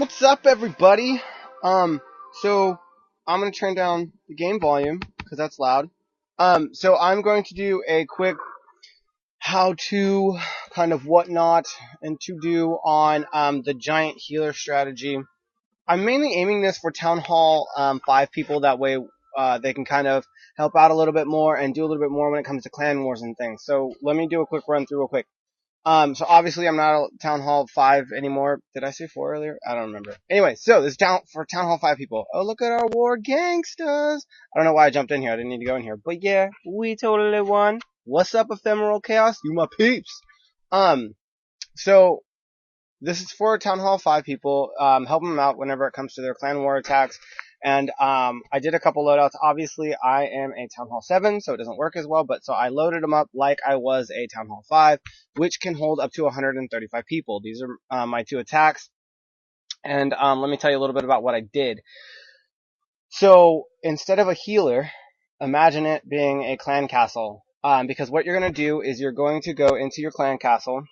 What's up, everybody? So I'm gonna turn down the game volume because that's loud. So I'm going to do a quick how-to kind of whatnot and to do on the giant healer strategy. I'm mainly aiming this for Town Hall 5 people. That way they can kind of help out a little bit more and do a little bit more when it comes to clan wars and things. So let me do a quick run through real quick. So obviously I'm not a Town Hall 5 anymore. Did I say 4 earlier? I don't remember. Anyway, so this is for Town Hall 5 people. Oh, look at our war gangsters. I don't know why I jumped in here. I didn't need to go in here. But yeah, we totally won. What's up, Ephemeral Chaos? You my peeps. So this is for Town Hall 5 people. Help them out whenever it comes to their clan war attacks. And I did a couple loadouts. Obviously, I am a Town Hall 7, so it doesn't work as well. But so I loaded them up like I was a Town Hall 5, which can hold up to 135 people. These are my 2 attacks. And let me tell you a little bit about what I did. So instead of a healer, imagine it being a clan castle. Because what you're going to do is you're going to go into your clan castle.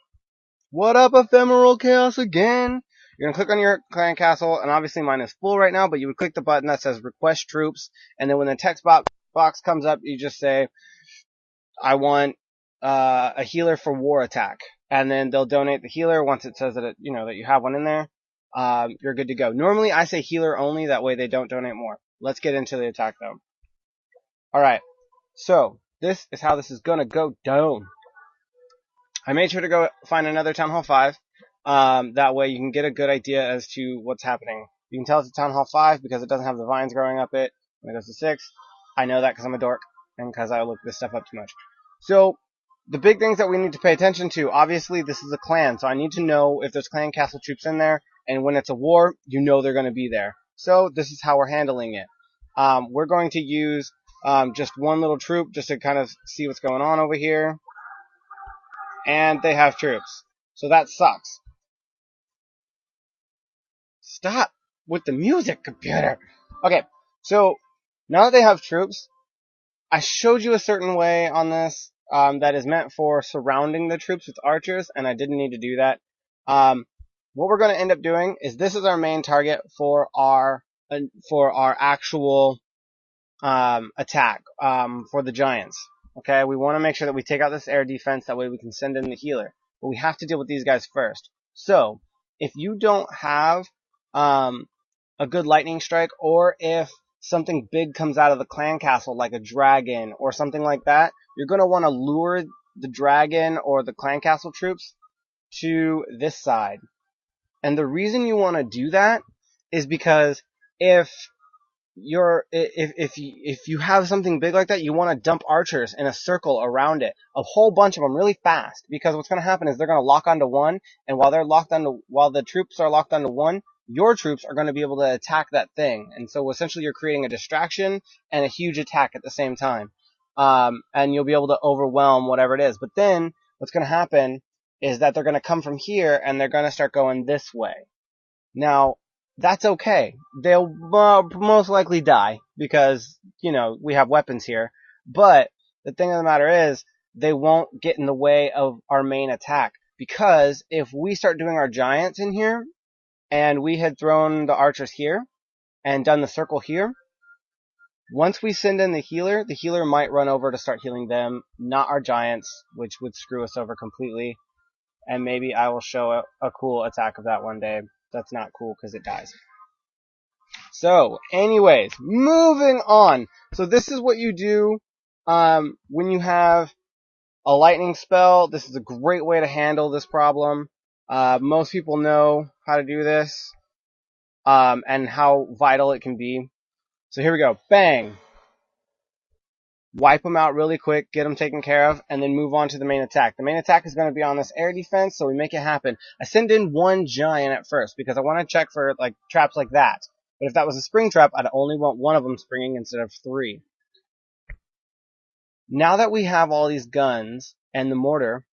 What up, Ephemeral Chaos again? You're going to click on your clan castle, and obviously mine is full right now, but you would click the button that says request troops, and then when the text box comes up, you just say, I want a healer for war attack. And then they'll donate the healer once it says that that you have one in there. You're good to go. Normally I say healer only, that way they don't donate more. Let's get into the attack though. Alright, so this is how this is going to go down. I made sure to go find another Town Hall 5. That way you can get a good idea as to what's happening. You can tell it's a Town Hall 5 because it doesn't have the vines growing up it. When it goes to 6, I know that because I'm a dork and because I look this stuff up too much. So, the big things that we need to pay attention to, obviously this is a clan, so I need to know if there's clan castle troops in there, and when it's a war, you know they're going to be there. So, this is how we're handling it. We're going to use just one little troop just to kind of see what's going on over here. And they have troops. So that sucks. Stop with the music, computer. Okay, so now that they have troops, I showed you a certain way on this that is meant for surrounding the troops with archers, and I didn't need to do that. What we're going to end up doing is this is our main target for our actual attack for the giants. Okay, we want to make sure that we take out this air defense, that way we can send in the healer. But we have to deal with these guys first. So, if you don't have a good lightning strike, or if something big comes out of the clan castle, like a dragon or something like that, you're going to want to lure the dragon or the clan castle troops to this side. And the reason you want to do that is because if you have something big like that, you want to dump archers in a circle around it, a whole bunch of them really fast, because what's going to happen is they're going to lock onto one, and while the troops are locked onto one, your troops are going to be able to attack that thing. And so essentially you're creating a distraction and a huge attack at the same time. And you'll be able to overwhelm whatever it is. But then what's going to happen is that they're going to come from here and they're going to start going this way. Now, that's okay. They'll most likely die because, we have weapons here. But the thing of the matter is, they won't get in the way of our main attack. Because if we start doing our giants in here, and we had thrown the archers here, and done the circle here, once we send in the healer might run over to start healing them, not our giants, which would screw us over completely. And maybe I will show a cool attack of that one day. That's not cool because it dies. So, anyways, moving on. So this is what you do when you have a lightning spell. This is a great way to handle this problem. Most people know how to do this and how vital it can be. So here we go. Bang! Wipe them out really quick, get them taken care of, and then move on to the main attack. The main attack is going to be on this air defense, so we make it happen. I send in one giant at first because I want to check for traps like that. But if that was a spring trap, I'd only want one of them springing instead of 3. Now that we have all these guns and the mortar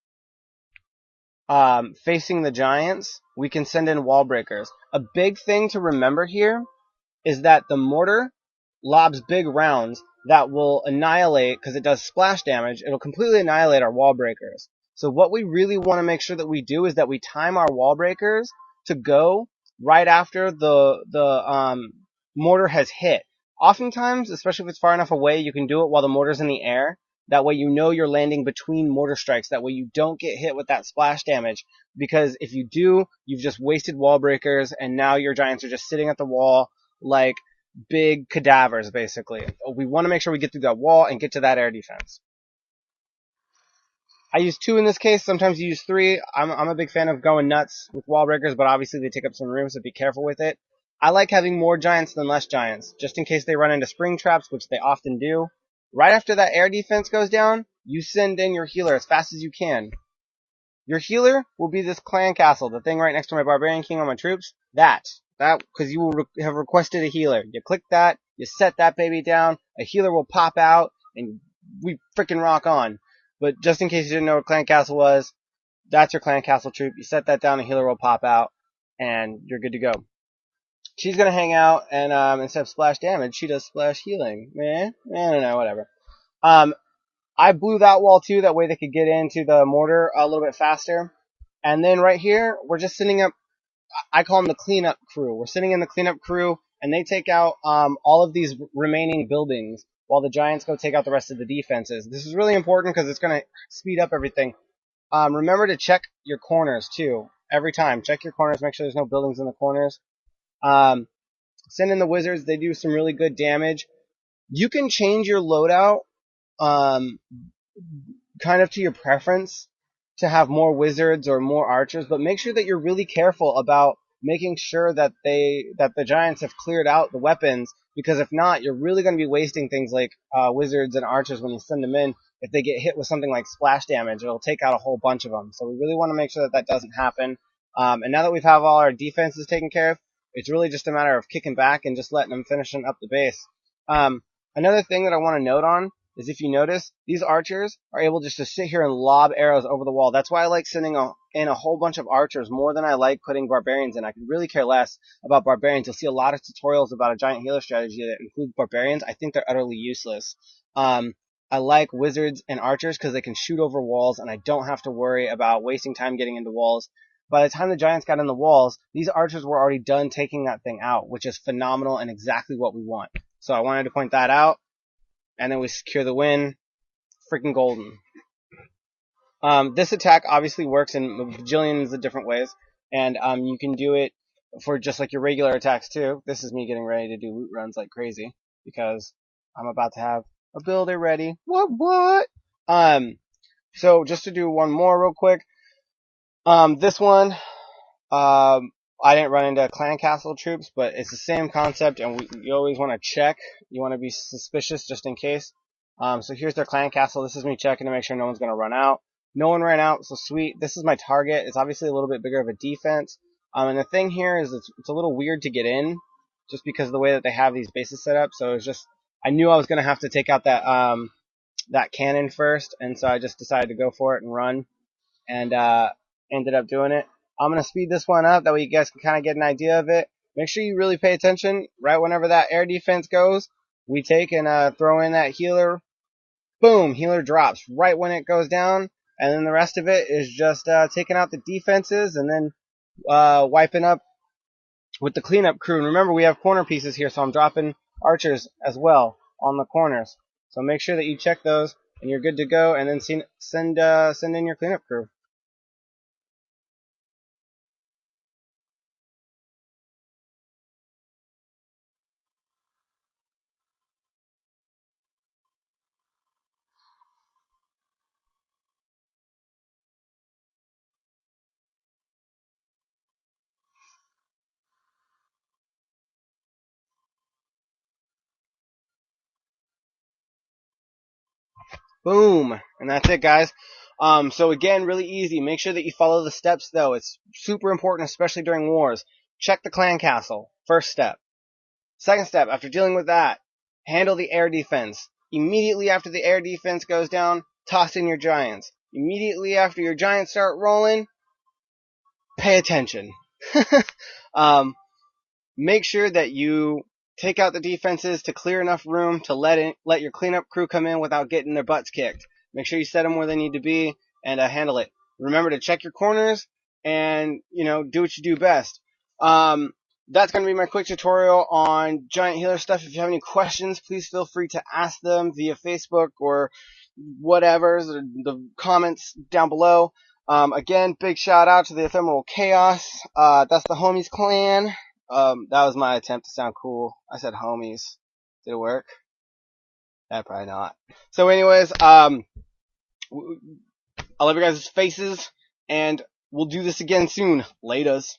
facing the giants, we can send in wall breakers. A big thing to remember here is that the mortar lobs big rounds that will annihilate, because it does splash damage, it'll completely annihilate our wall breakers. So what we really want to make sure that we do is that we time our wall breakers to go right after the mortar has hit. Oftentimes, especially if it's far enough away, you can do it while the mortar's in the air. That way you know you're landing between mortar strikes. That way you don't get hit with that splash damage. Because if you do, you've just wasted wall breakers, and now your giants are just sitting at the wall like big cadavers, basically. We want to make sure we get through that wall and get to that air defense. I use 2 in this case. Sometimes you use 3. I'm a big fan of going nuts with wall breakers, but obviously they take up some room, so be careful with it. I like having more giants than less giants, just in case they run into spring traps, which they often do. Right after that air defense goes down, you send in your healer as fast as you can. Your healer will be this clan castle, the thing right next to my barbarian king on my troops. That, because you will have requested a healer. You click that, you set that baby down, a healer will pop out, and we freaking rock on. But just in case you didn't know what clan castle was, that's your clan castle troop. You set that down, a healer will pop out, and you're good to go. She's gonna hang out, and instead of splash damage, she does splash healing. I don't know, whatever. I blew that wall too, that way they could get into the mortar a little bit faster. And then right here, we're just sitting up, I call them the cleanup crew. We're sitting in the cleanup crew, and they take out all of these remaining buildings, while the giants go take out the rest of the defenses. This is really important because it's going to speed up everything. Remember to check your corners too. Every time, check your corners, make sure there's no buildings in the corners. Send in the wizards, they do some really good damage. You can change your loadout kind of to your preference to have more wizards or more archers, but make sure that you're really careful about making sure that the giants have cleared out the weapons, because if not, you're really going to be wasting things like wizards and archers when you send them in. If they get hit with something like splash damage, it'll take out a whole bunch of them. So we really want to make sure that that doesn't happen. And now that we've have all our defenses taken care of, it's really just a matter of kicking back and just letting them finishing up the base. Another thing that I want to note on is, if you notice, these archers are able just to sit here and lob arrows over the wall. That's why I like sending in a whole bunch of archers more than I like putting barbarians in. I could really care less about barbarians. You'll see a lot of tutorials about a giant healer strategy that include barbarians. I think they're utterly useless. I like wizards and archers because they can shoot over walls, and I don't have to worry about wasting time getting into walls. By the time the giants got in the walls, these archers were already done taking that thing out, which is phenomenal and exactly what we want. So I wanted to point that out. And then we secure the win. Freaking golden. This attack obviously works in bajillions of different ways, and you can do it for just like your regular attacks too. This is me getting ready to do loot runs like crazy, because I'm about to have a builder ready. What? So just to do one more real quick. This one, I didn't run into clan castle troops, but it's the same concept, and you always want to check. You want to be suspicious just in case. So here's their clan castle. This is me checking to make sure no one's going to run out. No one ran out, so sweet. This is my target. It's obviously a little bit bigger of a defense. And the thing here is it's a little weird to get in, just because of the way that they have these bases set up. So it's just, I knew I was going to have to take out that cannon first, and so I just decided to go for it and run, and ended up doing it. I'm going to speed this one up, that way you guys can kind of get an idea of it. Make sure you really pay attention. Right whenever that air defense goes, we take and throw in that healer. Boom, healer drops right when it goes down, and then the rest of it is just taking out the defenses and then wiping up with the cleanup crew. And remember, we have corner pieces here, so I'm dropping archers as well on the corners. So make sure that you check those, and you're good to go, and then send in your cleanup crew. Boom, and that's it, guys. So again, really easy. Make sure that you follow the steps, though. It's super important, especially during wars. Check the clan castle. First step. Second step, after dealing with that, handle the air defense. Immediately after the air defense goes down, toss in your giants. Immediately after your giants start rolling, pay attention. Make sure that you take out the defenses to clear enough room to let your cleanup crew come in without getting their butts kicked. Make sure you set them where they need to be, and handle it. Remember to check your corners and do what you do best. that's going to be my quick tutorial on giant healer stuff. If you have any questions, please feel free to ask them via Facebook or whatever, the comments down below. Again, big shout out to the Ephemeral Chaos. That's the Homies clan. That was my attempt to sound cool. I said homies. Did it work? Probably not. So anyways, I love your guys' faces, and we'll do this again soon. Laters.